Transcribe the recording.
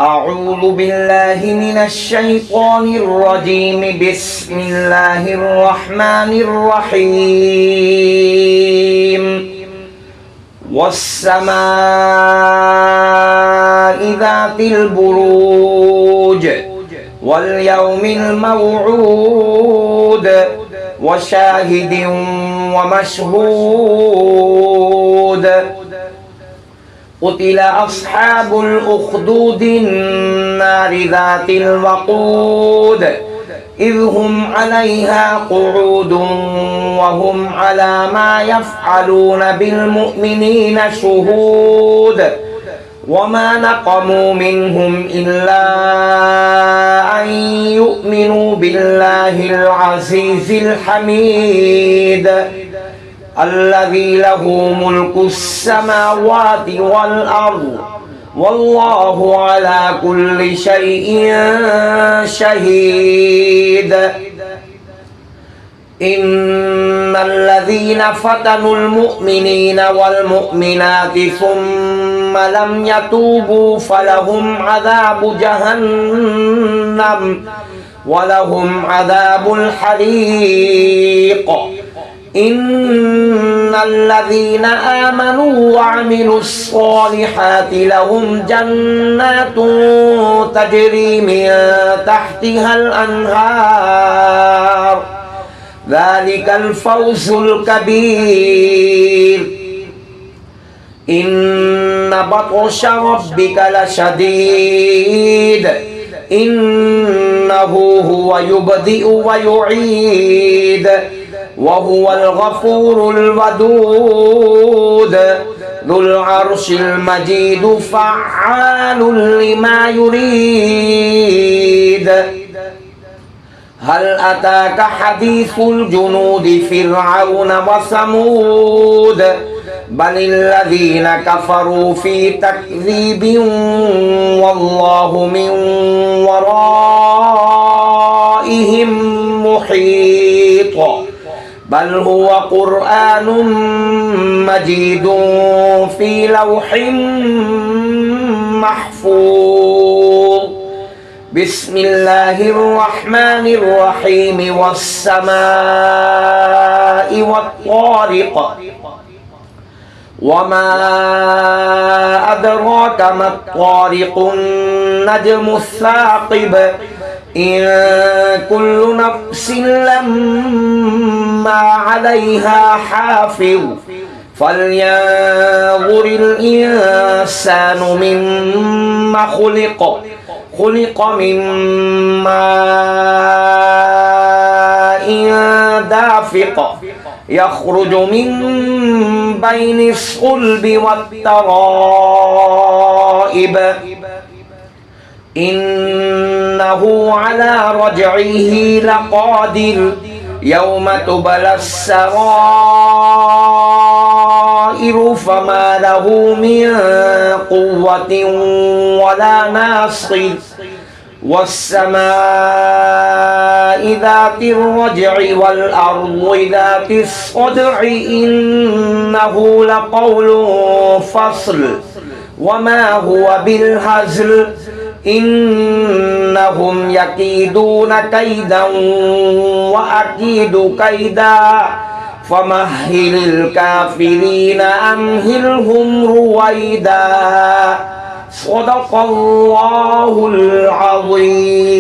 أعوذ بالله من الشيطان الرجيم بسم الله الرحمن الرحيم والسماء ذات البروج واليوم الموعود وشاهد ومشهود قتل أصحاب الأخدود النار ذات الوقود إذ هم عليها قعود وهم على ما يفعلون بالمؤمنين شهود وما نقموا منهم إلا أن يؤمنوا بالله العزيز الحميد الذي له ملك السماوات والأرض والله على كل شيء شهيد إن الذين فتنوا المؤمنين والمؤمنات ثم لم يتوبوا فلهم عذاب جهنم ولهم عذاب الحريق إن الذين آمنوا وعملوا الصالحات لهم جنات تجري من تحتها الأنهار ذلك الفوز الكبير إن بطش ربك لشديد إنه هو يبدئ ويعيد وهو الغفور الودود ذو العرش المجيد فعال لما يريد هل أتاك حديث الجنود فرعون وثمود بل الذين كفروا في تكذيب والله من ورائهم محيط بل هو قرآن مجيد في لوح محفوظ بسم الله الرحمن الرحيم والسماء والطارق وما أدراك ما الطارق النجم الثاقب إن كل نفس لما عليها حافظ فلينظر الإنسان مما خلق من ماء دافق يخرج من بين الصلب والترائب إنه على رجعه لقادر يوم تبلى السرائر فما له من قوة ولا ناصر والسماء ذات الرجع والأرض ذات الصدع إنه لقول فصل وما هو بالهزل إنهم يكيدون كيدا وأكيد كيدا فمهل الكافرين أمهلهم رويدا صدق الله العظيم